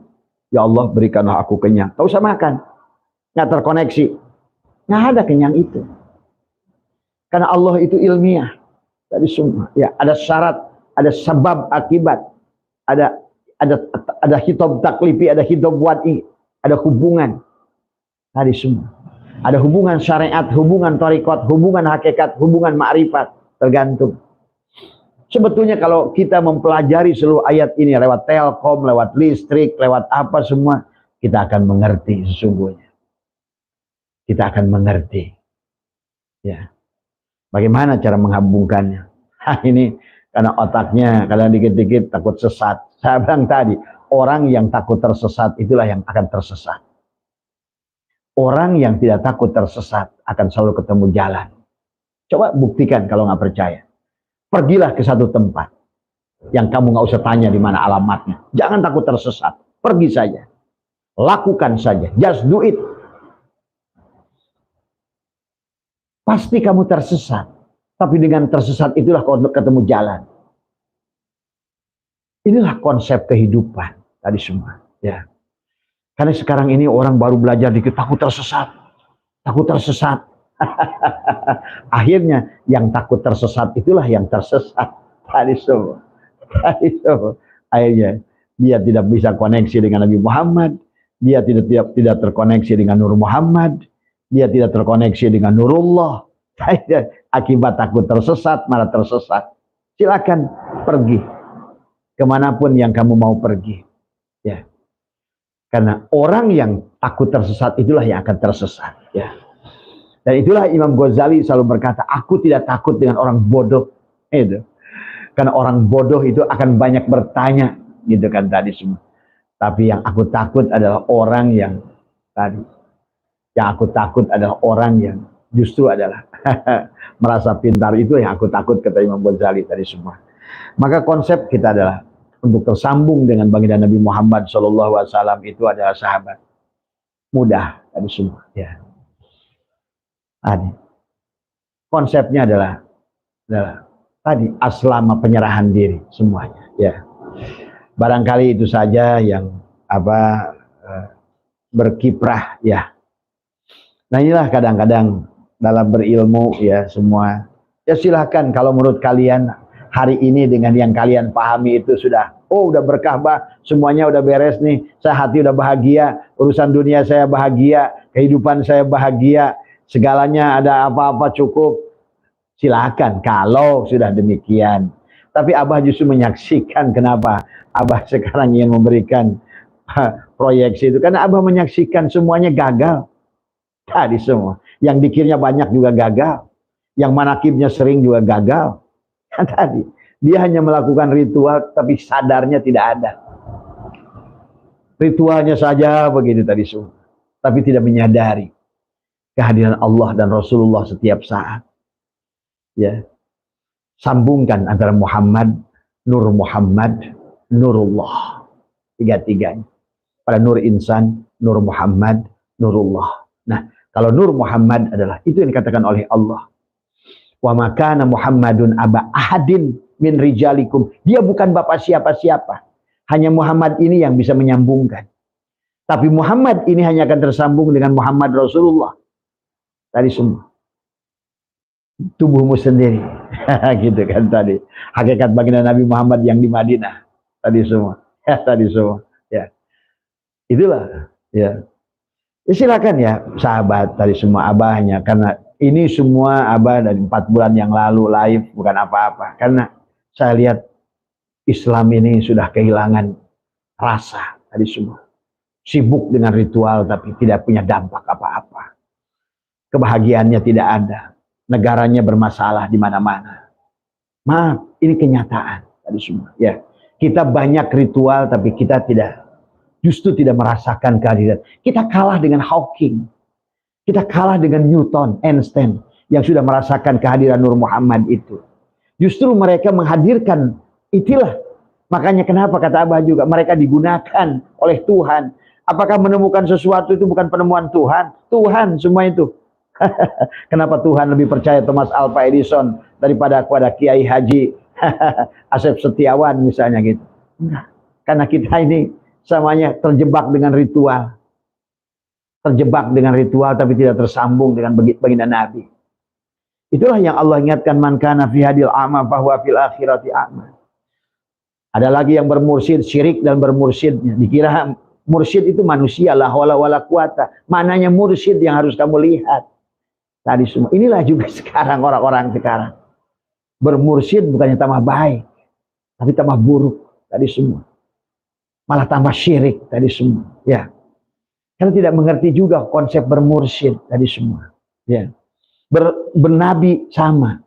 Speaker 1: ya Allah berikanlah aku kenyang. Nggak usah makan, nggak terkoneksi, nggak ada kenyang itu. Karena Allah itu ilmiah. Tadi semua, ya ada syarat, ada sebab akibat, ada hitab taklifi, ada hitab wadi, ada hubungan. Tadi semua, ada hubungan syariat, hubungan tariqat, hubungan hakikat, hubungan ma'rifat, tergantung. Sebetulnya kalau kita mempelajari seluruh ayat ini lewat telkom, lewat listrik, lewat apa semua, kita akan mengerti sesungguhnya. Kita akan mengerti, ya. Bagaimana cara menghambungkannya? Ini karena otaknya kadang dikit-dikit takut sesat. Saya bilang tadi, orang yang takut tersesat itulah yang akan tersesat. Orang yang tidak takut tersesat akan selalu ketemu jalan. Coba buktikan kalau nggak percaya. Pergilah ke satu tempat yang kamu nggak usah tanya di mana alamatnya. Jangan takut tersesat. Pergi saja. Lakukan saja. Just do it. Pasti kamu tersesat, tapi dengan tersesat itulah kau ketemu jalan. Inilah konsep kehidupan tadi semua, ya. Karena sekarang ini orang baru belajar dikit takut tersesat, takut tersesat. Akhirnya yang takut tersesat itulah yang tersesat tadi semua. Akhirnya dia tidak bisa koneksi dengan Nabi Muhammad, dia tidak terkoneksi dengan Nur Muhammad. Dia tidak terkoneksi dengan Nurullah. Akibat takut tersesat, malah tersesat. Silakan pergi kemanapun yang kamu mau pergi. Ya, karena orang yang takut tersesat itulah yang akan tersesat. Ya, dan itulah Imam Ghazali selalu berkata, aku tidak takut dengan orang bodoh. Itu, karena orang bodoh itu akan banyak bertanya, gitu kan tadi semua. Tapi yang aku takut adalah orang yang tadi. Yang aku takut adalah orang yang justru adalah merasa pintar, itu yang aku takut, kata Imam Ghazali tadi semua. Maka konsep kita adalah untuk tersambung dengan baginda Nabi Muhammad SAW itu adalah sahabat. Mudah tadi semua. Ya. Konsepnya adalah tadi aslama, penyerahan diri semuanya. Ya. Barangkali itu saja yang berkiprah, ya. Nah inilah kadang-kadang dalam berilmu, ya semua. Ya silahkan kalau menurut kalian hari ini dengan yang kalian pahami itu sudah, udah berkah bah, semuanya udah beres nih, saya hati udah bahagia, urusan dunia saya bahagia, kehidupan saya bahagia, segalanya ada apa-apa cukup. Silahkan kalau sudah demikian. Tapi Abah justru menyaksikan, kenapa Abah sekarang ingin memberikan proyeksi itu, karena Abah menyaksikan semuanya gagal. Tadi semua, yang dikirnya banyak juga gagal, yang manakibnya sering juga gagal. Tadi dia hanya melakukan ritual, tapi sadarnya tidak ada. Ritualnya saja begitu tadi semua, tapi tidak menyadari kehadiran Allah dan Rasulullah setiap saat. Ya, sambungkan antara Muhammad, Nur Muhammad, Nurullah, tiga-tiganya. Pada Nur Insan, Nur Muhammad, Nurullah. Nah, kalau Nur Muhammad adalah itu yang dikatakan oleh Allah. Wa makana Muhammadun aba ahadin min rijalikum. Dia bukan bapak siapa-siapa. Hanya Muhammad ini yang bisa menyambungkan. Tapi Muhammad ini hanya akan tersambung dengan Muhammad Rasulullah. Tadi semua. Tubuhmu sendiri. Gitu kan tadi. Hakikat baginda Nabi Muhammad yang di Madinah. Tadi semua. Ya, tadi semua. Ya. Itulah. Ya. Ya silakan ya sahabat tadi semua abahnya, karena ini semua abah dari 4 bulan yang lalu live bukan apa-apa, karena saya lihat Islam ini sudah kehilangan rasa tadi semua, sibuk dengan ritual tapi tidak punya dampak apa-apa, kebahagiaannya tidak ada, negaranya bermasalah di mana-mana. Maaf, ini kenyataan tadi semua ya. Kita banyak ritual tapi kita justru tidak merasakan kehadiran. Kita kalah dengan Hawking. Kita kalah dengan Newton, Einstein, yang sudah merasakan kehadiran Nur Muhammad itu. Justru mereka menghadirkan itilah. Makanya kenapa kata Abah juga mereka digunakan oleh Tuhan. Apakah menemukan sesuatu itu bukan penemuan Tuhan? Tuhan semua itu. Kenapa Tuhan lebih percaya Thomas Alva Edison daripada kepada Kiai Haji Asep Setiawan misalnya gitu? Enggak. Karena kita ini samanya terjebak dengan ritual. Terjebak dengan ritual tapi tidak tersambung dengan baginda Nabi. Itulah yang Allah ingatkan, man kana fi hadil a'ma fahuwa fil akhirati a'ma. Ada lagi yang bermursyid syirik dan bermursyidnya. Dikira mursyid itu manusia, la haula wala quwata. Mananya mursyid yang harus kamu lihat. Tadi semua. Inilah juga sekarang orang-orang sekarang. Bermursyid bukannya tambah baik, tapi tambah buruk tadi semua. Malah tambah syirik tadi semua. Ya. Karena tidak mengerti juga konsep bermursyid tadi semua. Ya. Bernabi sama.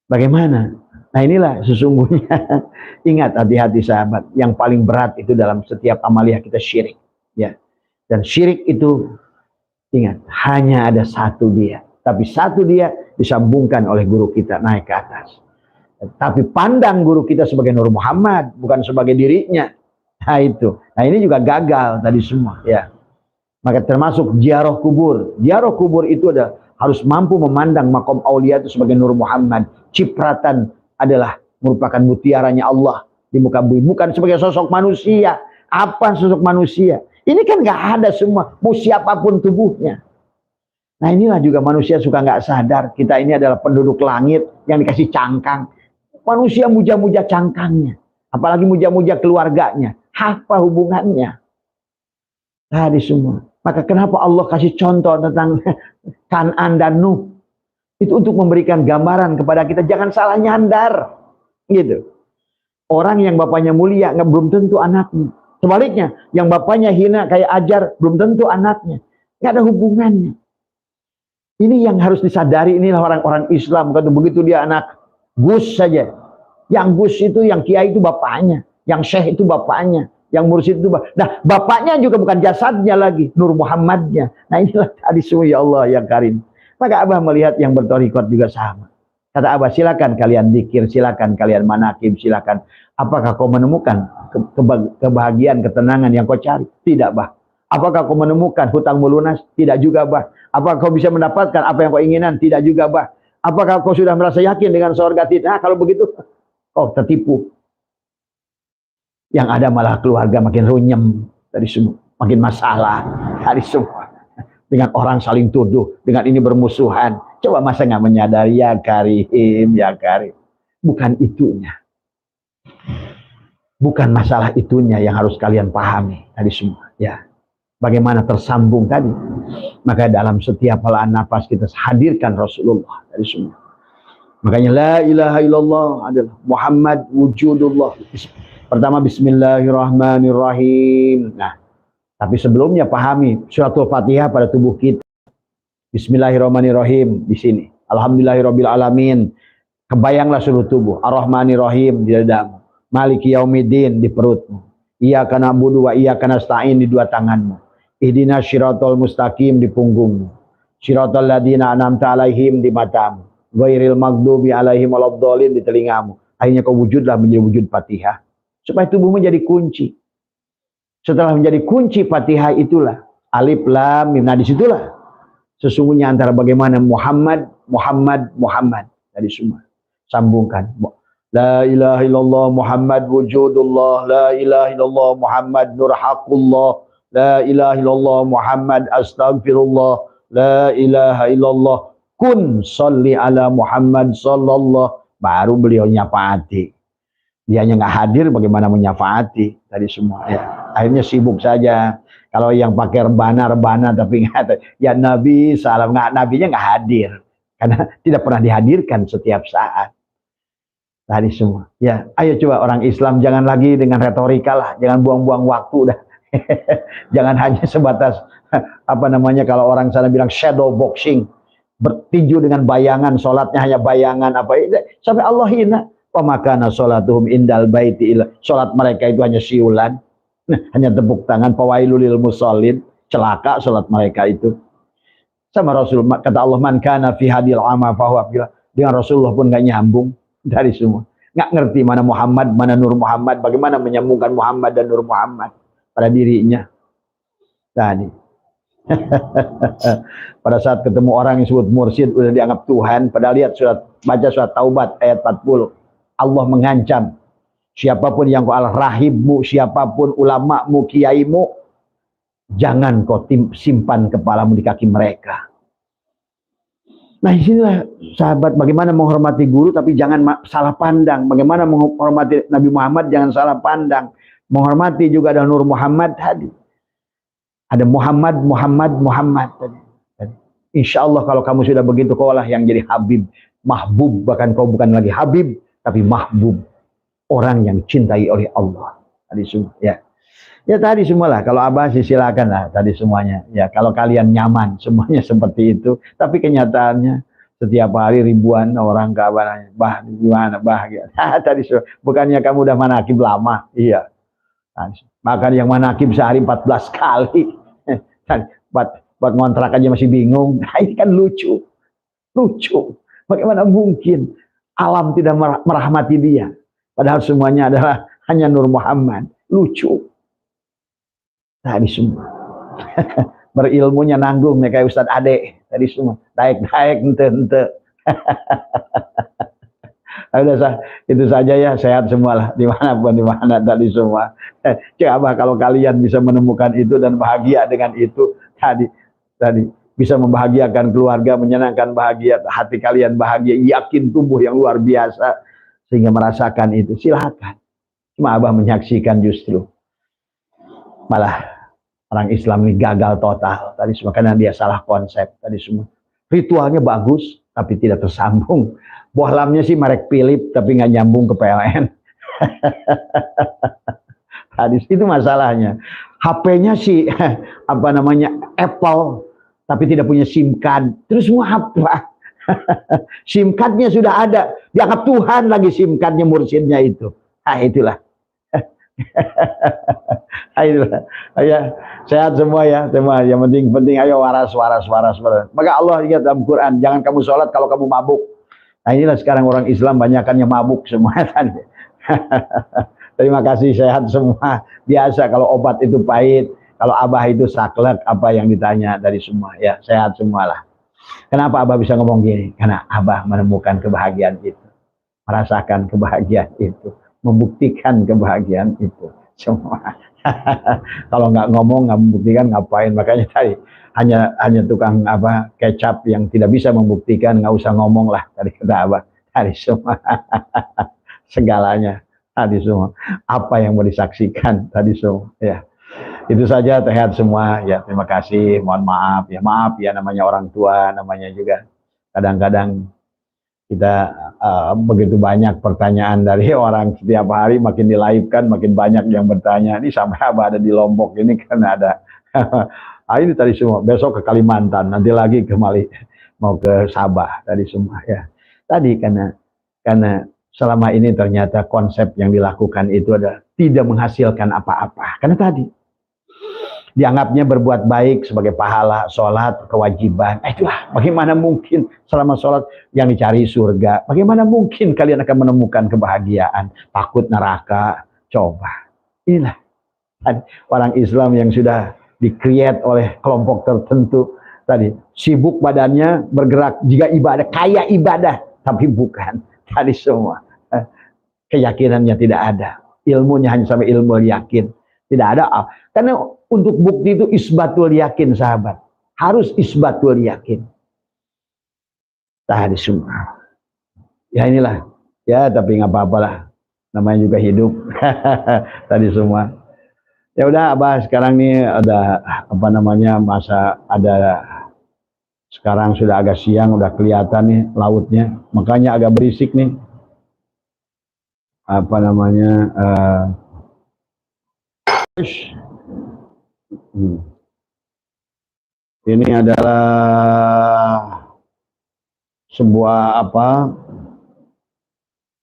Speaker 1: Bagaimana? Nah inilah sesungguhnya, ingat hati-hati sahabat, yang paling berat itu dalam setiap amaliah kita syirik. Ya. Dan syirik itu, ingat, hanya ada satu dia. Tapi satu dia disambungkan oleh guru kita naik ke atas. Tapi pandang guru kita sebagai Nur Muhammad, bukan sebagai dirinya. Nah itu. Nah ini juga gagal tadi semua. Ya. Maka termasuk ziarah kubur. Ziarah kubur itu harus mampu memandang makom aulia itu sebagai Nur Muhammad. Cipratan adalah merupakan mutiaranya Allah di muka bumi, bukan sebagai sosok manusia. Apa sosok manusia? Ini kan nggak ada semua, mau siapapun tubuhnya. Nah inilah juga manusia suka nggak sadar, kita ini adalah penduduk langit yang dikasih cangkang. Manusia muja-muja cangkangnya, apalagi muja-muja keluarganya. Apa hubungannya? Tadi semua. Maka kenapa Allah kasih contoh tentang Kan'an dan Nuh? Itu untuk memberikan gambaran kepada kita, jangan salah nyandar. Gitu. Orang yang bapaknya mulia, belum tentu anaknya. Sebaliknya, yang bapaknya hina kayak Ajar, belum tentu anaknya. Nggak ada hubungannya. Ini yang harus disadari, inilah orang-orang Islam. Kalau begitu dia anak Gus saja. Yang Gus itu, yang Kiai itu bapaknya. Yang Syekh itu bapaknya. Yang Mursyid itu bapaknya. Nah, bapaknya juga bukan jasadnya lagi, Nur Muhammadnya. Nah inilah tadi semua, ya Allah yang karim. Maka Abah melihat yang bertorikot juga sama. Kata Abah, silakan kalian zikir, silakan kalian manakib, silakan. Apakah kau menemukan kebahagiaan, ketenangan yang kau cari? Tidak, Bah. Apakah kau menemukan hutangmu lunas? Tidak juga, Bah. Apakah kau bisa mendapatkan apa yang kau inginan? Tidak juga, Bah. Apakah kau sudah merasa yakin dengan surga? Tidak. Nah, kalau begitu, kau tertipu. Yang ada malah keluarga makin runyem dari semua, makin masalah dari semua. Dengan orang saling tuduh, dengan ini bermusuhan. Coba masa nggak menyadari, ya Karim, ya Karim. Bukan itunya. Bukan masalah itunya yang harus kalian pahami tadi semua. Ya, bagaimana tersambung tadi. Maka dalam setiap helaan nafas kita hadirkan Rasulullah tadi semua. Makanya la ilaha illallah adalah Muhammad wujudullah. Pertama bismillahirrahmanirrahim. Nah, tapi sebelumnya pahami suratul Fatihah pada tubuh kita. Bismillahirrahmanirrahim di sini. Alhamdulillahirabbil alamin. Kebayanglah seluruh tubuh. Ar-Rahmanirrahim di dadamu. Maliki yaumiddin di perutmu. Iyyaka na'budu wa iyyaka nasta'in di dua tanganmu. Ihdinas syiratal mustaqim di punggungmu. Syiratal ladzina an'amta alaihim di matamu. Ghairil maghdubi alaihim waladdallin di telingamu. Akhirnya kau wujudlah menjadi wujud Fatihah. Supaya tubuhmu jadi kunci. Setelah menjadi kunci Fatihah itulah alif lam mim. Nah disitulah sesungguhnya antara bagaimana Muhammad tadi semua sambungkan. La ilaha illallah Muhammad wujudullah, la ilaha illallah Muhammad nur haqqullah, la ilaha illallah Muhammad astaghfirullah, la ilaha illallah kun sholli ala Muhammad sallallahu. Baru beliau nyafaati. Dia hanya nggak hadir, bagaimana menyafaati tadi semua ya. Akhirnya sibuk saja. Kalau yang pakai rebana tapi nggak, ya Nabi salam, nggak, nabinya nggak hadir karena tidak pernah dihadirkan setiap saat tadi semua ya. Ayo coba orang Islam jangan lagi dengan retorika lah, jangan buang-buang waktu dah. Jangan hanya sebatas apa namanya, kalau orang sana bilang shadow boxing, bertinju dengan bayangan, sholatnya hanya bayangan apa itu sampai Allah hina. Wa makana sholatuhum indal baiti illa, sholat mereka itu hanya siulan, hanya tepuk tangan. Fawailul lil musallin, celaka sholat mereka itu. Sama Rasul kata Allah, man kana fi hadil ama fahuwa, dengan Rasulullah pun gak nyambung. dari semua. Nggak ngerti mana Muhammad, mana Nur Muhammad, bagaimana menyambungkan Muhammad dan Nur Muhammad pada dirinya. Tadi. Pada saat ketemu orang yang disebut mursyid udah dianggap Tuhan, padahal lihat baca surat Taubat ayat 40. Allah mengancam siapapun yang kau rahibmu, siapapun ulamamu, kiaimu, jangan kau simpan kepalamu di kaki mereka. Nah, disinilah sahabat bagaimana menghormati guru tapi jangan salah pandang. Bagaimana menghormati Nabi Muhammad jangan salah pandang. Menghormati juga ada Nur Muhammad tadi. Ada Muhammad tadi. Insya Allah kalau kamu sudah begitu, kau lah yang jadi Habib, Mahbub. Bahkan kau bukan lagi Habib, tapi Mahbub. Orang yang cintai oleh Allah. Tadi semua, ya. Ya tadi semualah. Kalau Abah sih silakan lah tadi semuanya. Ya kalau kalian nyaman, semuanya seperti itu. Tapi kenyataannya setiap hari ribuan orang ke Abah nanya, Bah, gimana Bah? Tadi bukannya kamu udah manakib lama? Iya. Bahkan yang manakib sehari 14 kali. buat ngontrak aja masih bingung. Nah, ini kan lucu. Bagaimana mungkin alam tidak merahmati dia? Padahal semuanya adalah hanya Nur Muhammad. Lucu. Tadi semua. Berilmunya nanggung kayak Ustadz Ade. Tadi semua. Naik ente. Itu saja ya, sehat semualah dimanapun dimana tadi semua. Coba kalau kalian bisa menemukan itu dan bahagia dengan itu tadi bisa membahagiakan keluarga, menyenangkan bahagia hati kalian, bahagia, yakin tumbuh yang luar biasa sehingga merasakan itu, silakan. Cuma Abah menyaksikan justru malah orang Islam ini gagal total tadi semua karena dia salah konsep tadi semua. Ritualnya bagus tapi tidak tersambung. Bohlamnya sih merek Philip tapi nggak nyambung ke PLN. Tadi itu masalahnya. HP-nya sih Apple tapi tidak punya SIM card. Terus mau apa? SIM card-nya sudah ada, dianggap Tuhan lagi SIM card-nya mursyidnya itu. Itulah. Itulah. Ya, sehat semua ya, semua. Yang penting ayo waras. Maka Allah ingat dalam Quran, jangan kamu sholat kalau kamu mabuk. Nah inilah sekarang orang Islam banyakannya mabuk semua tadi. Terima kasih, sehat semua. Biasa kalau obat itu pahit, kalau Abah itu saklek apa yang ditanya dari semua. Ya sehat semualah. Kenapa Abah bisa ngomong gini? Karena Abah menemukan kebahagiaan itu, merasakan kebahagiaan itu, membuktikan kebahagiaan itu semua. Kalau nggak ngomong, nggak membuktikan, ngapain? Makanya tadi hanya tukang kecap yang tidak bisa membuktikan, nggak usah ngomong lah tadi kata Abah. Tadi semua segalanya tadi semua apa yang mau disaksikan tadi semua ya. Itu saja, sehat semua ya. Terima kasih, mohon maaf ya namanya orang tua, namanya juga kadang-kadang kita begitu banyak pertanyaan dari orang setiap hari, makin di-live-kan makin banyak yang bertanya. Ini sampai Abah ada di Lombok ini kan ada. Ini tadi semua, besok ke Kalimantan, nanti lagi kembali mau ke Sabah tadi semua ya. Tadi karena selama ini ternyata konsep yang dilakukan itu adalah tidak menghasilkan apa-apa. Karena tadi dianggapnya berbuat baik sebagai pahala, sholat, kewajiban. Itulah, bagaimana mungkin selama sholat yang dicari surga? Bagaimana mungkin kalian akan menemukan kebahagiaan? Takut neraka? Coba. Inilah orang Islam yang sudah di-create oleh kelompok tertentu. Tadi, sibuk badannya, bergerak jika ibadah, kaya ibadah. Tapi bukan. Tadi semua. Keyakinannya tidak ada. Ilmunya hanya sampai ilmu yakin. Tidak ada. Karena untuk bukti itu isbatul yakin, sahabat. Harus isbatul yakin. Tadi semua. Ya inilah. Ya tapi nggak apa-apa lah. Namanya juga hidup. Tadi semua. Ya udah Abah, sekarang nih ada masa ada, sekarang sudah agak siang, udah kelihatan nih lautnya. Makanya agak berisik nih. Ini adalah sebuah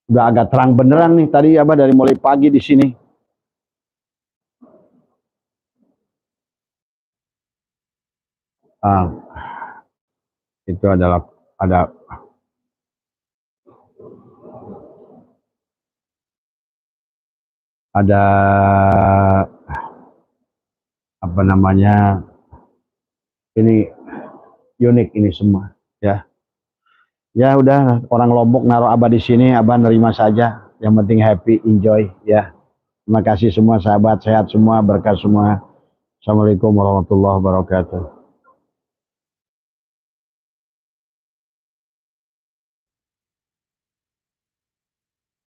Speaker 1: udah agak terang beneran nih tadi Abah dari mulai pagi di sini. Itu adalah ada ada apa namanya, ini unik ini semua ya. Ya udah, orang Lombok naruh Abah di sini, Abah nerima saja. Yang penting happy, enjoy ya. Terima kasih semua sahabat, sehat semua, berkah semua. Assalamualaikum warahmatullahi wabarakatuh.